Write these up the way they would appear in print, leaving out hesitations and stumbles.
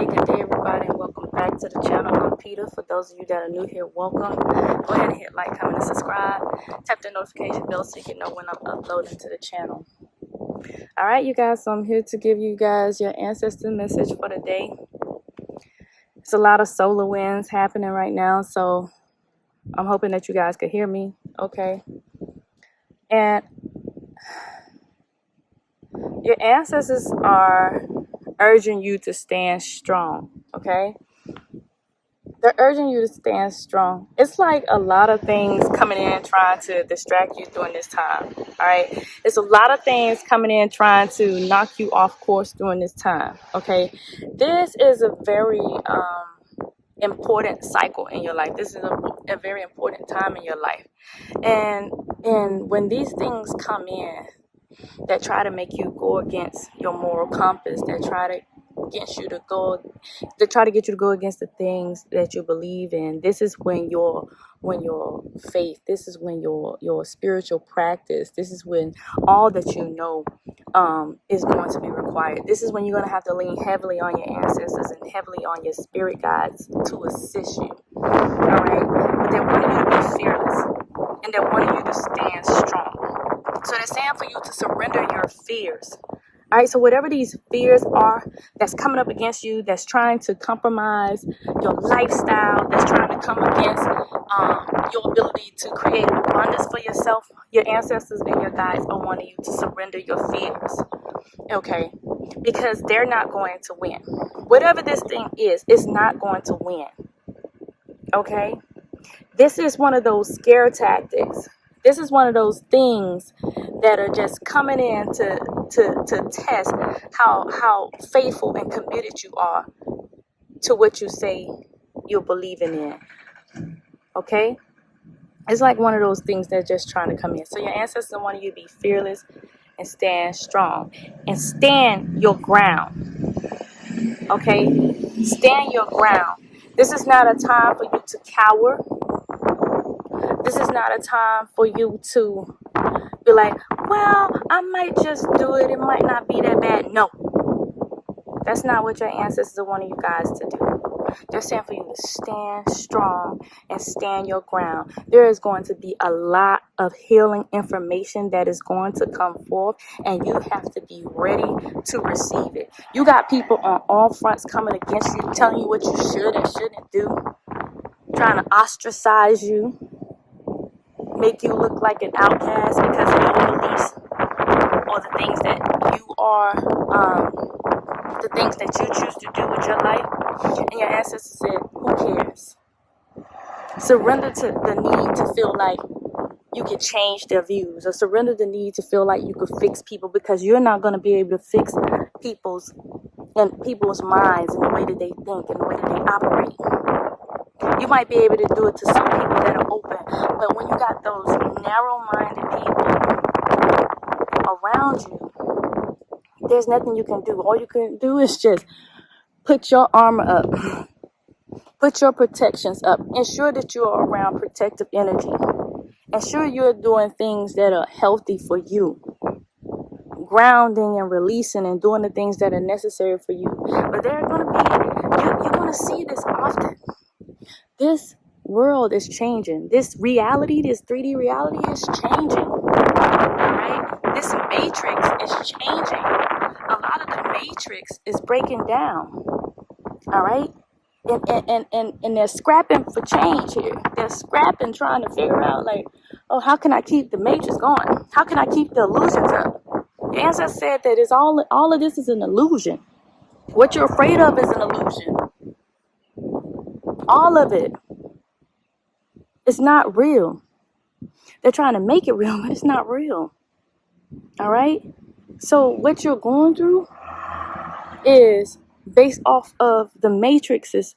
Good day, everybody, and welcome back to the channel. I'm Peter. For those of you that are new here, welcome. Go ahead and hit like, comment, and subscribe. Tap the notification bell so you can know when I'm uploading to the channel. All right, you guys, so I'm here to give you guys your ancestor message for the day. It's a lot of solar winds happening right now, so I'm hoping that you guys could hear me okay. And your ancestors are urging you to stand strong, okay? They're urging you to stand strong. It's like a lot of things coming in trying to distract you during this time, all right? It's a lot of things coming in trying to knock you off course during this time, okay? This is a very important cycle in your life. This is a very important time in your life. And when these things come in that try to make you go against your moral compass, that try to get you to go against the things that you believe in, this is when your faith, this is when your spiritual practice, this is when all that you know is going to be required. This is when you're going to have to lean heavily on your ancestors and heavily on your spirit guides to assist you. All right, but they're wanting you to be fearless, and they're wanting you to stand strong. So they're saying for you to surrender your fears. All right, so whatever these fears are that's coming up against you, that's trying to compromise your lifestyle, that's trying to come against your ability to create abundance for yourself, your ancestors and your guides are wanting you to surrender your fears, okay? Because they're not going to win. Whatever this thing is, it's not going to win, okay? This is one of those scare tactics. This is one of those things that are just coming in to test how faithful and committed you are to what you say you're believing in. Okay? It's like one of those things that's just trying to come in. So your ancestors want you to be fearless and stand strong. And stand your ground. Okay? Stand your ground. This is not a time for you to cower. This is not a time for you to be like, well, I might just do it. It might not be that bad. No. That's not what your ancestors are wanting you guys to do. They're saying for you to stand strong and stand your ground. There is going to be a lot of healing information that is going to come forth, and you have to be ready to receive it. You got people on all fronts coming against you, telling you what you should and shouldn't do, trying to ostracize you, make you look like an outcast because of your beliefs or the things that you are, the things that you choose to do with your life. And your ancestors said, who cares? Surrender to the need to feel like you could change their views, or surrender the need to feel like you could fix people, because you're not going to be able to fix people's minds and the way that they think and the way that they operate. You might be able to do it to some people that are open, but when you got those narrow-minded people around you, there's nothing you can do. All you can do is just put your armor up, put your protections up, ensure that you are around protective energy, ensure you're doing things that are healthy for you, grounding and releasing and doing the things that are necessary for you. But they're going to be, you're going to see this often. This world is changing. This reality, this 3D reality is changing. Right? This matrix is changing. A lot of the matrix is breaking down. All right? And they're scrapping for change here. They're scrapping, trying to figure out, like, oh, how can I keep the matrix going? How can I keep the illusions up? The ancestor said that it's all of this is an illusion. What you're afraid of is an illusion. All of it. It's not real. They're trying to make it real, but it's not real. All right? So what you're going through is based off of the matrix's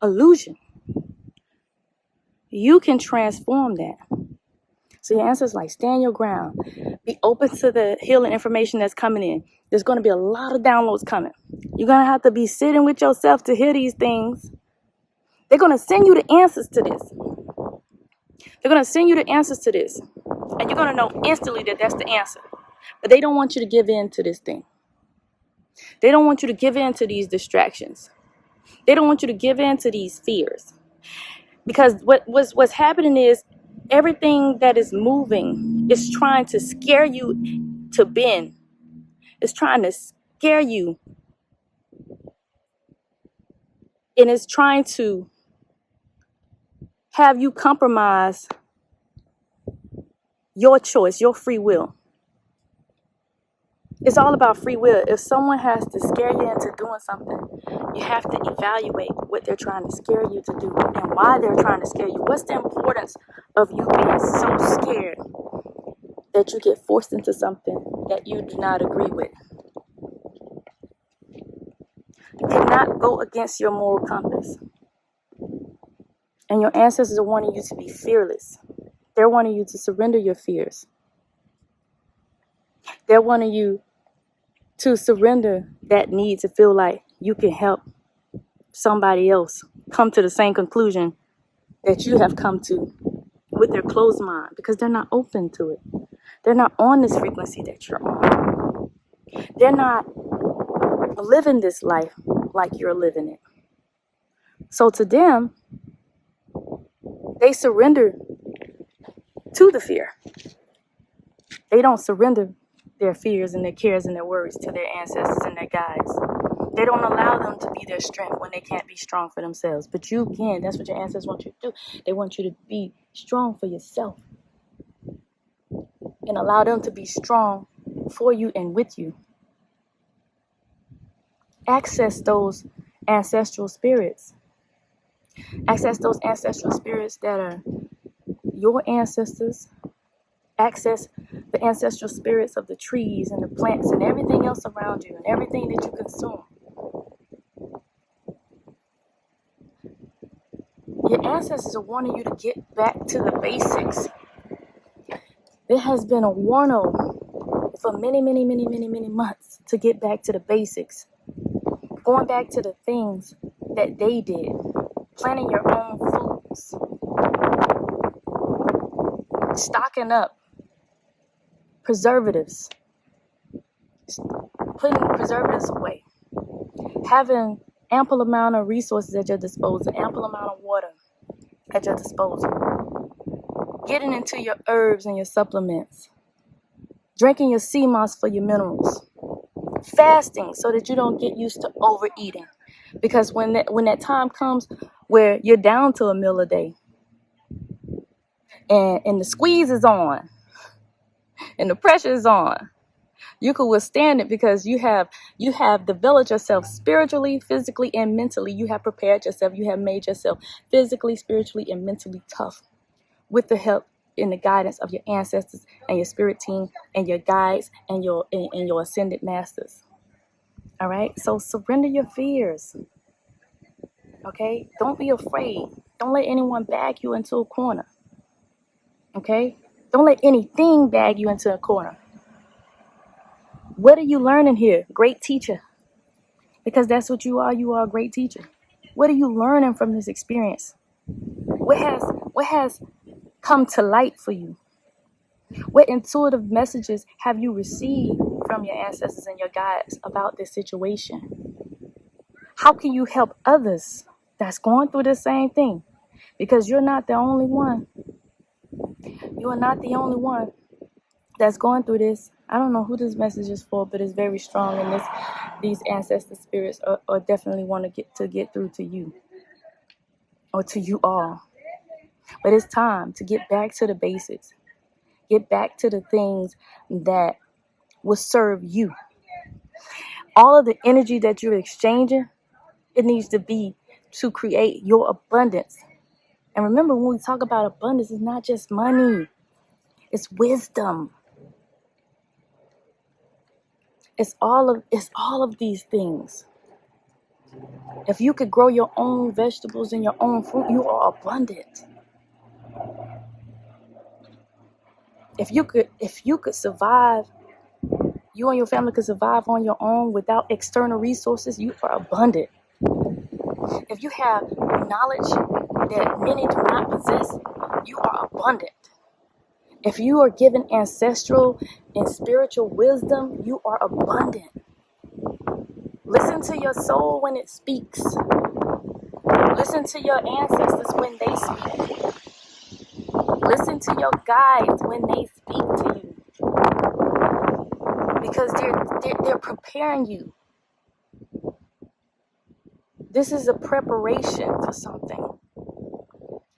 illusion. You can transform that. So your answer is like, stand your ground. Be open to the healing information that's coming in. There's going to be a lot of downloads coming. You're going to have to be sitting with yourself to hear these things. They're going to send you the answers to this. They're going to send you the answers to this. And you're going to know instantly that that's the answer. But they don't want you to give in to this thing. They don't want you to give in to these distractions. They don't want you to give in to these fears. Because what's happening is everything that is moving is trying to scare you to bend. It's trying to scare you. And it's trying to have you compromise your choice, your free will. It's all about free will. If someone has to scare you into doing something, you have to evaluate what they're trying to scare you to do and why they're trying to scare you. What's the importance of you being so scared that you get forced into something that you do not agree with? You cannot go against your moral compass. And your ancestors are wanting you to be fearless. They're wanting you to surrender your fears. They're wanting you to surrender that need to feel like you can help somebody else come to the same conclusion that you have come to with their closed mind, because they're not open to it. They're not on this frequency that you're on. They're not living this life like you're living it. So to them, they surrender to the fear. They don't surrender their fears and their cares and their worries to their ancestors and their guides. They don't allow them to be their strength when they can't be strong for themselves. But you can. That's what your ancestors want you to do. They want you to be strong for yourself and allow them to be strong for you and with you. Access those ancestral spirits. Access those ancestral spirits that are your ancestors. Access the ancestral spirits of the trees and the plants and everything else around you and everything that you consume. Your ancestors are wanting you to get back to the basics. There has been a warning for many months to get back to the basics. Going back to the things that they did. Planting your own foods. Stocking up. Preservatives. Putting preservatives away. Having ample amount of resources at your disposal. Ample amount of water at your disposal. Getting into your herbs and your supplements. Drinking your sea moss for your minerals. Fasting so that you don't get used to overeating. Because when that time comes where you're down to a meal a day and the squeeze is on and the pressure is on, you can withstand it because you have developed yourself spiritually, physically, and mentally. You have prepared yourself. You have made yourself physically, spiritually, and mentally tough with the help and the guidance of your ancestors and your spirit team and your guides and your ascended masters. All right? So surrender your fears. Okay? Don't be afraid. Don't let anyone bag you into a corner. Okay? Don't let anything bag you into a corner. What are you learning here? Great teacher. Because that's what you are. You are a great teacher. What are you learning from this experience? What has come to light for you? What intuitive messages have you received from your ancestors and your guides about this situation? How can you help others that's going through the same thing? Because you're not the only one. You are not the only one that's going through this. I don't know who this message is for, but it's very strong, and these ancestor spirits are definitely want to get through to you or to you all. But it's time to get back to the basics. Get back to the things that will serve you. All of the energy that you're exchanging, it needs to be to create your abundance. And remember, when we talk about abundance, it's not just money. It's wisdom. It's all of these things. If you could grow your own vegetables and your own fruit, you are abundant. If you could survive, you and your family could survive on your own without external resources, you are abundant. If you have knowledge that many do not possess, you are abundant. If you are given ancestral and spiritual wisdom, you are abundant. Listen to your soul when it speaks. Listen to your ancestors when they speak. Listen to your guides when they speak to you. Because they're preparing you. This is a preparation for something.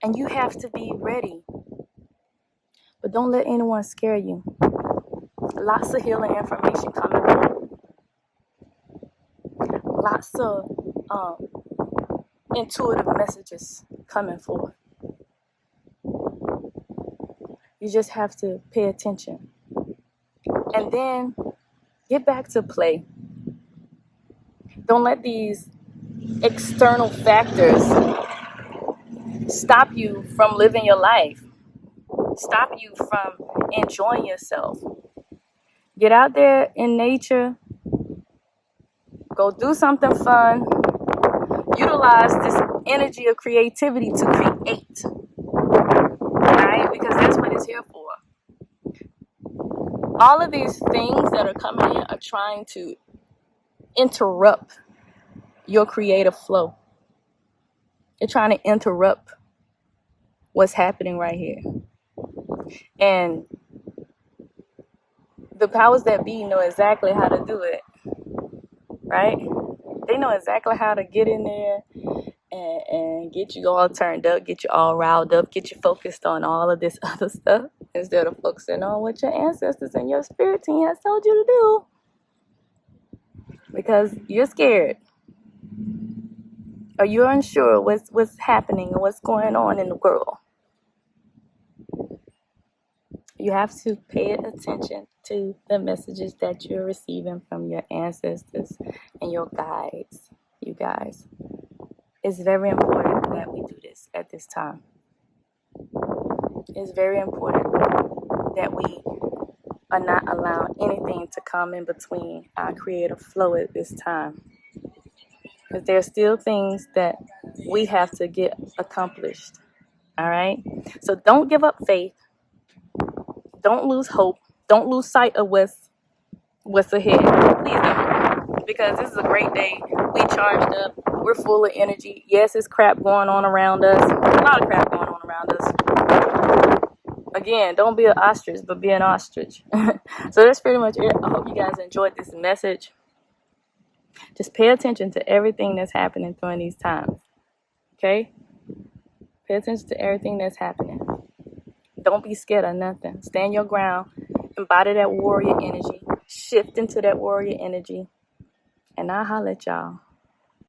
And you have to be ready. But don't let anyone scare you. Lots of healing information coming. Lots of intuitive messages coming forth. You just have to pay attention. And then get back to play. Don't let these external factors stop you from living your life. Stop you from enjoying yourself. Get out there in nature. Go do something fun. Utilize this energy of creativity to create. Right? Because that's what it's here for. All of these things that are coming in are trying to interrupt your creative flow. They're trying to interrupt what's happening right here. And the powers that be know exactly how to do it. Right? They know exactly how to get in there and get you all turned up, get you all riled up, get you focused on all of this other stuff instead of focusing on what your ancestors and your spirit team has told you to do. Because you're scared. Or you're unsure what's happening and what's going on in the world. You have to pay attention to the messages that you're receiving from your ancestors and your guides, you guys. It's very important that we do this at this time. It's very important that we are not allowing anything to come in between our creative flow at this time. Because there are still things that we have to get accomplished. All right? So don't give up faith. Don't lose hope. Don't lose sight of what's ahead. Please don't. Because this is a great day. We charged up. We're full of energy. Yes, there's crap going on around us. A lot of crap going on around us. Again, don't be an ostrich, but be an ostrich. So that's pretty much it. I hope you guys enjoyed this message. Just pay attention to everything that's happening during these times. Okay? Pay attention to everything that's happening. Don't be scared of nothing. Stand your ground. Embody that warrior energy. Shift into that warrior energy. And I'll holler at y'all.